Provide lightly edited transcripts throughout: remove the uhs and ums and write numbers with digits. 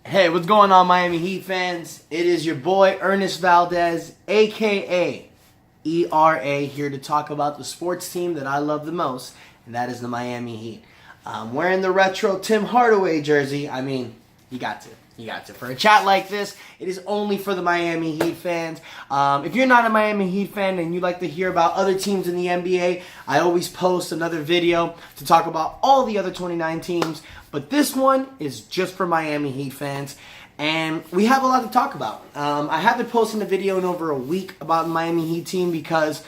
Hey, what's going on, Miami Heat fans? It is your boy, Ernest Valdez, a.k.a. ERA, here to talk about the sports team that I love the most, and that is the Miami Heat. I'm wearing the retro Tim Hardaway jersey. I mean, you got to. For a chat like this, it is only for the Miami Heat fans. If you're not a Miami Heat fan and you'd like to hear about other teams in the NBA, I always post another video to talk about all the other 29 teams. But this one is just for Miami Heat fans. And we have a lot to talk about. I haven't posted a video in over a week about the Miami Heat team because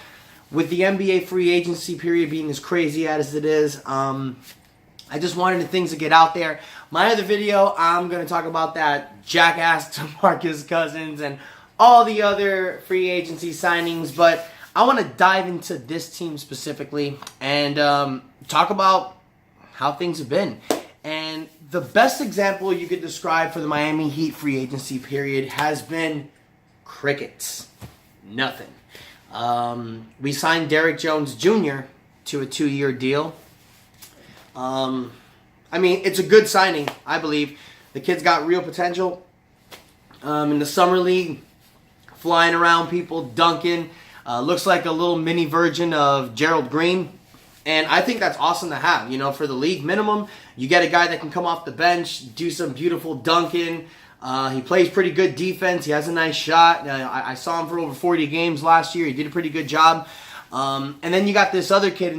with the NBA free agency period being as crazy as it is, I just wanted things to get out there. My other video, I'm going to talk about that jackass DeMarcus Cousins and all the other free agency signings. But I want to dive into this team specifically and talk about how things have been. And the best example you could describe for the Miami Heat free agency period has been crickets. Nothing. We signed Derrick Jones Jr. to a 2-year deal. I mean, it's a good signing, I believe. The kid's got real potential. In the summer league, flying around people, dunking. Looks like a little mini version of Gerald Green. And I think that's awesome to have. You know, for the league minimum, you get a guy that can come off the bench, do some beautiful dunking. He plays pretty good defense. He has a nice shot. I saw him for over 40 games last year. He did a pretty good job. And then you got this other kid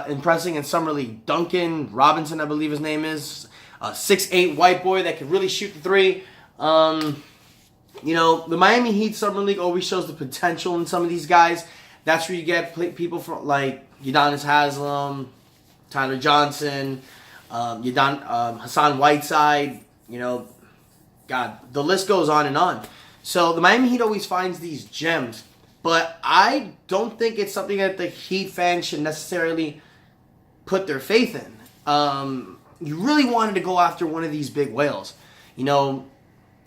impressing in Summer League, Duncan Robinson, I believe his name is. 6'8" white boy that can really shoot the three. You know, the Miami Heat Summer League always shows the potential in some of these guys. That's where you get people from like Udonis Haslem, Tyler Johnson, Hassan Whiteside. You know, God, the list goes on and on. So the Miami Heat always finds these gems. But I don't think it's something that the Heat fans should necessarily put their faith in. You really wanted to go after one of these big whales. You know,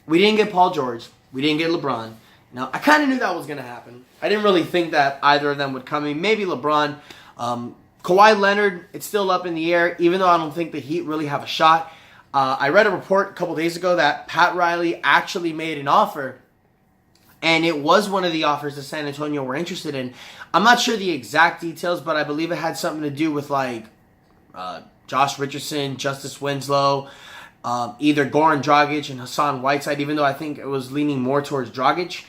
we didn't get Paul George. We didn't get LeBron. Now, I kind of knew that was going to happen. I didn't really think that either of them would come in. Maybe LeBron. Kawhi Leonard, it's still up in the air, even though I don't think the Heat really have a shot. I read a report a couple days ago that Pat Riley actually made an offer. And it was one of the offers that San Antonio were interested in. I'm not sure the exact details, but I believe it had something to do with like Josh Richardson, Justice Winslow, either Goran Dragic and Hassan Whiteside, even though I think it was leaning more towards Dragic.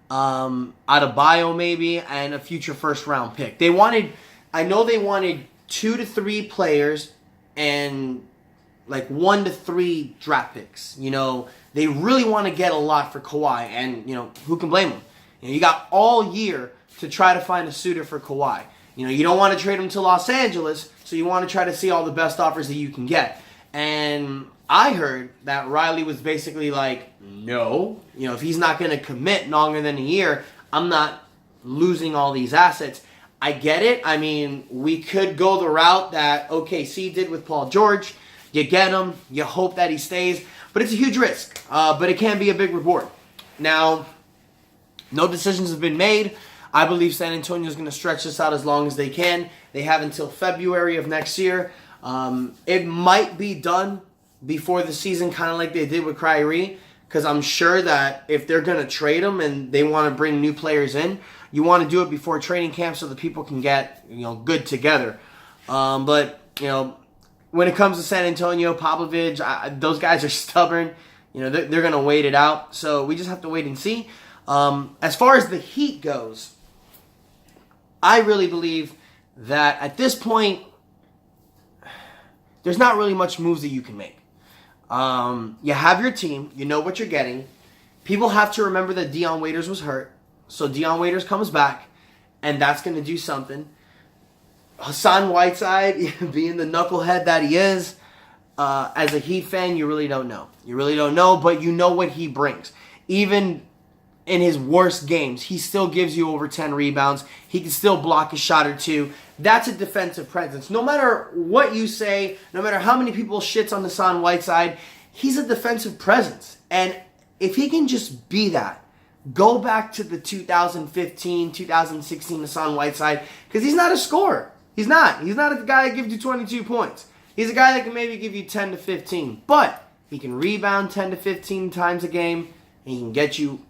Adebayo maybe, and a future first-round pick. I know they wanted 2 to 3 players and like 1 to 3 draft picks. You know, they really want to get a lot for Kawhi, and, you know, who can blame them? You know, you got all year to try to find a suitor for Kawhi. You know, you don't want to trade him to Los Angeles, so you want to try to see all the best offers that you can get. And I heard that Riley was basically like, no, you know, if he's not going to commit longer than a year, I'm not losing all these assets. I get it. I mean, we could go the route that OKC did with Paul George. You get him, you hope that he stays, but it's a huge risk, but it can be a big reward. Now, no decisions have been made. I believe San Antonio is going to stretch this out as long as they can. They have until February of next year. It might be done before the season, kind of like they did with Kyrie, because I'm sure that if they're going to trade him and they want to bring new players in, you want to do it before training camp so the people can get, you know, good together. But, you know, when it comes to San Antonio, Popovich, those guys are stubborn. You know, they're going to wait it out. So we just have to wait and see. As far as the Heat goes, I really believe that at this point, there's not really much moves that you can make. You have your team. You know what you're getting. People have to remember that Dion Waiters was hurt. So Dion Waiters comes back, and that's going to do something. Hassan Whiteside, being the knucklehead that he is, as a Heat fan, you really don't know. You really don't know, but you know what he brings. Even in his worst games, he still gives you over 10 rebounds. He can still block a shot or two. That's a defensive presence. No matter what you say, no matter how many people shits on Hassan Whiteside, he's a defensive presence. And if he can just be that, go back to the 2015, 2016 Hassan Whiteside, because he's not a scorer. He's not. He's not a guy that gives you 22 points. He's a guy that can maybe give you 10 to 15. But He can rebound 10 to 15 times a game, and he can get you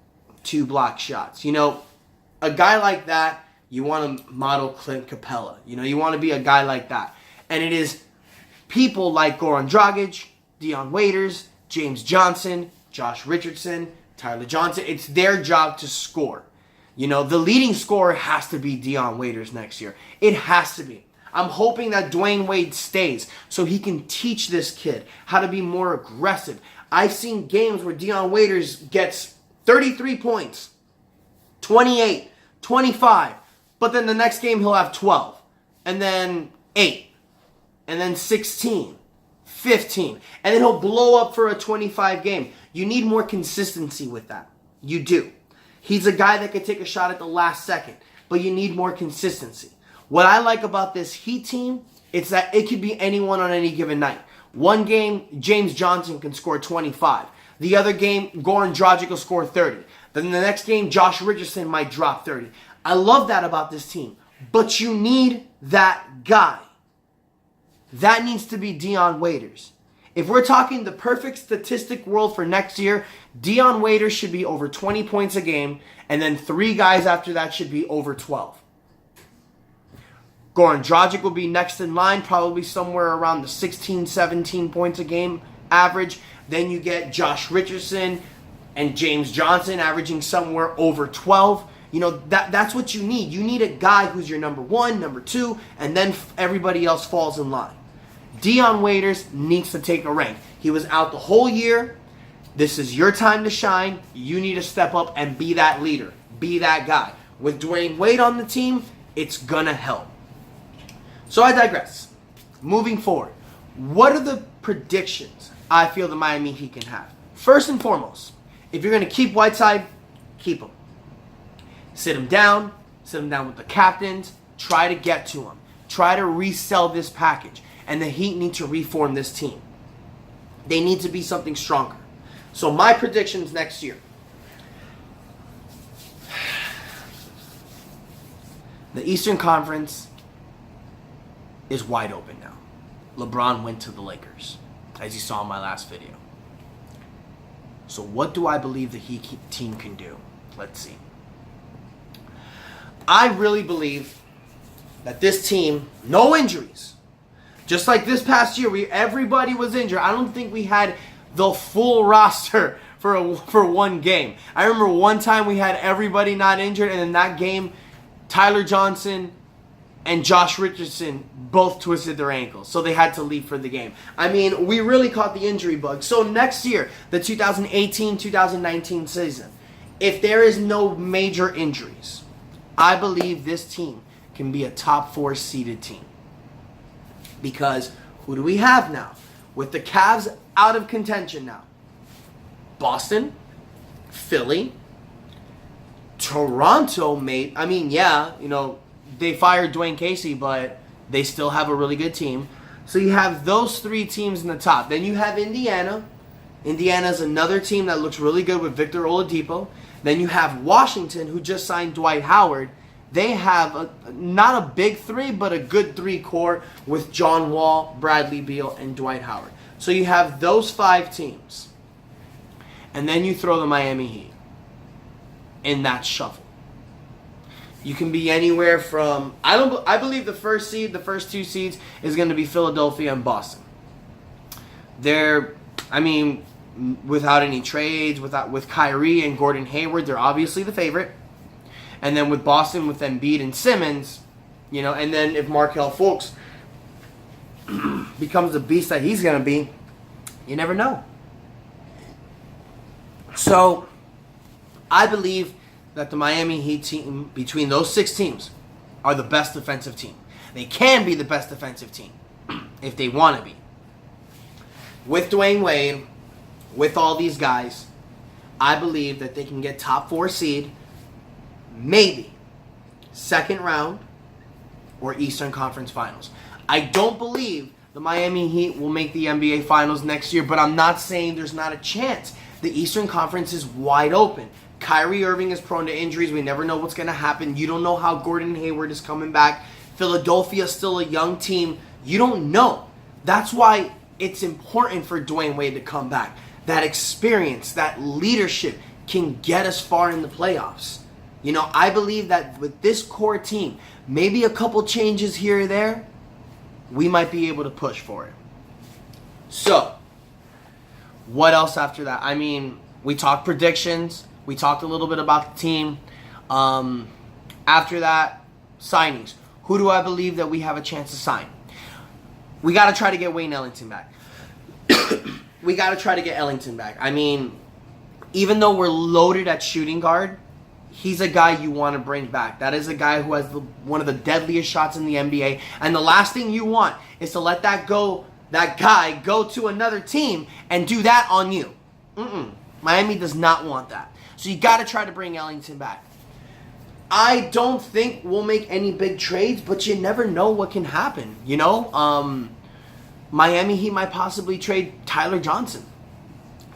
2 block shots. You know, a guy like that, you want to model Clint Capella. You know, you want to be a guy like that. And it is people like Goran Dragic, Dion Waiters, James Johnson, Josh Richardson, Tyler Johnson. It's their job to score. You know, the leading scorer has to be Dion Waiters next year. It has to be. I'm hoping that Dwayne Wade stays so he can teach this kid how to be more aggressive. I've seen games where Dion Waiters gets 33 points, 28, 25, but then the next game he'll have 12, and then 8, and then 16, 15, and then he'll blow up for a 25 game. You need more consistency with that. You do. He's a guy that could take a shot at the last second, but you need more consistency. What I like about this Heat team, it's that it could be anyone on any given night. One game, James Johnson can score 25. The other game, Goran Dragic will score 30. Then the next game, Josh Richardson might drop 30. I love that about this team. But you need that guy. That needs to be Dion Waiters. If we're talking the perfect statistic world for next year, Dion Waiters should be over 20 points a game, and then 3 guys after that should be over 12. Goran Dragic will be next in line, probably somewhere around the 16, 17 points a game average. Then you get Josh Richardson and James Johnson averaging somewhere over 12. You know, that's what you need. You need a guy who's your number 1, number 2, and then everybody else falls in line. Dion Waiters needs to take a rank. He was out the whole year. This is your time to shine. You need to step up and be that leader. Be that guy. With Dwayne Wade on the team, it's gonna help. So I digress. Moving forward, what are the predictions I feel the Miami Heat can have? First and foremost, if you're going to keep Whiteside, keep him. Sit him down with the captains, try to get to him. Try to resell this package. And the Heat need to reform this team. They need to be something stronger. So my predictions next year. The Eastern Conference is wide open now. LeBron went to the Lakers, as you saw in my last video. So what do I believe the Heat team can do? Let's see. I really believe that this team, no injuries. Just like this past year, everybody was injured. I don't think we had the full roster for one game. I remember one time we had everybody not injured, and in that game, Tyler Johnson and Josh Richardson both twisted their ankles, so they had to leave for the game. I mean, we really caught the injury bug. So next year, the 2018-2019 season, if there is no major injuries, I believe this team can be a top 4 seeded team. Because who do we have now? With the Cavs out of contention now. Boston, Philly, Toronto made, they fired Dwayne Casey, but they still have a really good team. So you have those 3 teams in the top. Then you have Indiana. Indiana's another team that looks really good with Victor Oladipo. Then you have Washington, who just signed Dwight Howard. They have not a big 3, but a good 3 core with John Wall, Bradley Beal, and Dwight Howard. So you have those 5 teams. And then you throw the Miami Heat in that shuffle. You can be anywhere from, I believe the first 2 seeds is going to be Philadelphia and Boston. Without any trades, with Kyrie and Gordon Hayward, they're obviously the favorite. And then with Boston, with Embiid and Simmons, and then if Markelle Fultz becomes the beast that he's going to be, you never know. So, I believe that the Miami Heat team, between those 6 teams, are the best defensive team. They can be the best defensive team if they want to be. With Dwayne Wade, with all these guys, I believe that they can get top 4 seed, maybe second round or Eastern Conference Finals. I don't believe the Miami Heat will make the NBA Finals next year, but I'm not saying there's not a chance. The Eastern Conference is wide open. Kyrie Irving is prone to injuries. We never know what's going to happen. You don't know how Gordon Hayward is coming back. Philadelphia is still a young team. You don't know. That's why it's important for Dwayne Wade to come back. That experience, that leadership can get us far in the playoffs. You know, I believe that with this core team, maybe a couple changes here or there, we might be able to push for it. So, what else after that? I mean, we talked predictions. We talked a little bit about the team. After that, signings. Who do I believe that we have a chance to sign? We got to try to get Wayne Ellington back. We got to try to get Ellington back. I mean, even though we're loaded at shooting guard, he's a guy you want to bring back. That is a guy who has one of the deadliest shots in the NBA. And the last thing you want is to let that guy go to another team and do that on you. Miami does not want that. So you got to try to bring Ellington back. I don't think we'll make any big trades, but you never know what can happen. You know, Miami Heat might possibly trade Tyler Johnson.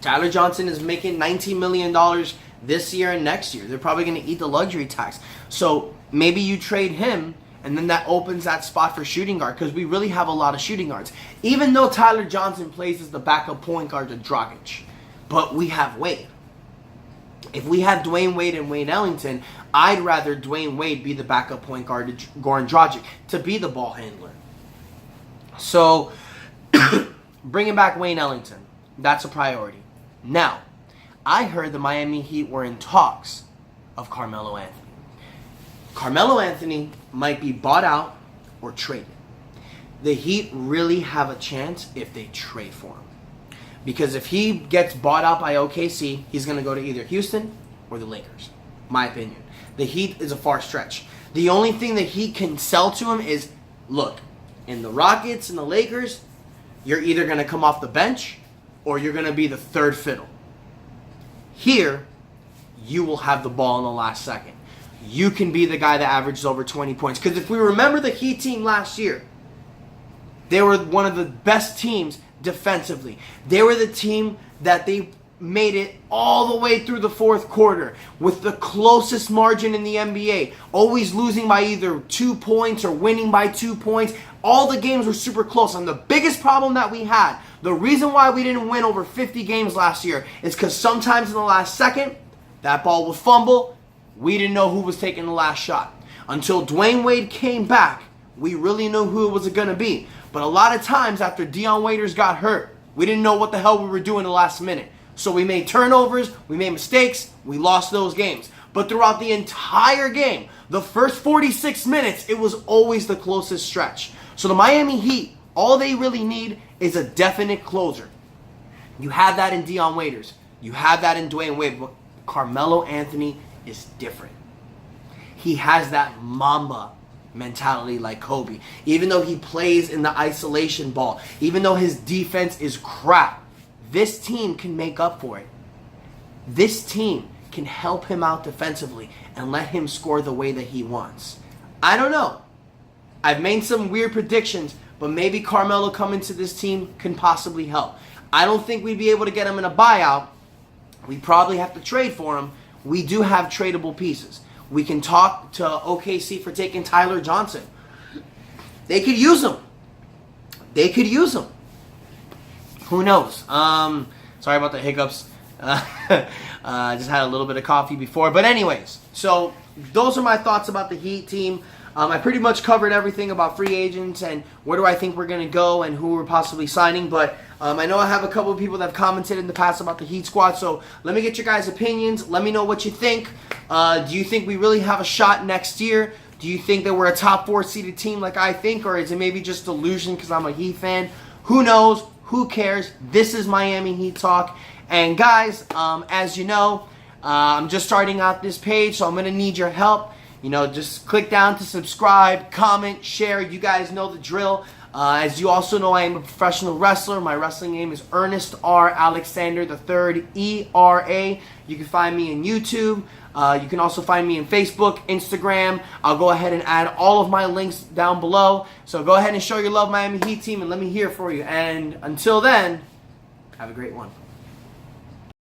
Tyler Johnson is making $19 million this year and next year. They're probably going to eat the luxury tax. So maybe you trade him, and then that opens that spot for shooting guard, because we really have a lot of shooting guards. Even though Tyler Johnson plays as the backup point guard to Dragic. But we have Wade. If we have Dwayne Wade and Wayne Ellington, I'd rather Dwayne Wade be the backup point guard to Goran Dragic to be the ball handler. So, bringing back Wayne Ellington, that's a priority. Now, I heard the Miami Heat were in talks of Carmelo Anthony. Carmelo Anthony might be bought out or traded. The Heat really have a chance if they trade for him. Because if he gets bought out by OKC, he's going to go to either Houston or the Lakers. My opinion. The Heat is a far stretch. The only thing the Heat can sell to him is, look, in the Rockets and the Lakers, you're either going to come off the bench or you're going to be the third fiddle. Here, you will have the ball in the last second. You can be the guy that averages over 20 points. Because if we remember the Heat team last year, they were one of the best teams defensively. They were the team that they made it all the way through the fourth quarter with the closest margin in the NBA, always losing by either 2 points or winning by 2 points. All the games were super close. And the biggest problem that we had, the reason why we didn't win over 50 games last year, is because sometimes in the last second, that ball would fumble. We didn't know who was taking the last shot. Until Dwayne Wade came back, we really knew who it was going to be. But a lot of times after Dion Waiters got hurt, we didn't know what the hell we were doing the last minute. So we made turnovers, we made mistakes, we lost those games. But throughout the entire game, the first 46 minutes, it was always the closest stretch. So the Miami Heat, all they really need is a definite closer. You have that in Dion Waiters. You have that in Dwayne Wade. But Carmelo Anthony is different. He has that Mamba mentality like Kobe. Even though he plays in the isolation ball, even though his defense is crap, this team can make up for it. This team can help him out defensively and let him score the way that he wants. I don't know. I've made some weird predictions, but maybe Carmelo coming to this team can possibly help. I don't think we'd be able to get him in a buyout. We probably have to trade for him. We do have tradable pieces. We can talk to OKC for taking Tyler Johnson. They could use him. They could use him. Who knows? Sorry about the hiccups. I just had a little bit of coffee before. But anyways, so those are my thoughts about the Heat team. I pretty much covered everything about free agents and where do I think we're going to go and who we're possibly signing. But I know I have a couple of people that have commented in the past about the Heat squad. So let me get your guys' opinions. Let me know what you think. Do you think we really have a shot next year? Do you think that we're a top 4 seeded team like I think? Or is it maybe just delusion because I'm a Heat fan? Who knows? Who cares? This is Miami Heat Talk. And guys, as you know, I'm just starting out this page, so I'm going to need your help. You know, just click down to subscribe, comment, share. You guys know the drill. As you also know, I am a professional wrestler. My wrestling name is Ernest R. Alexander III, E-R-A. You can find me on YouTube. You can also find me on Facebook, Instagram. I'll go ahead and add all of my links down below. So go ahead and show your love, Miami Heat team, and let me hear for you. And until then, have a great one.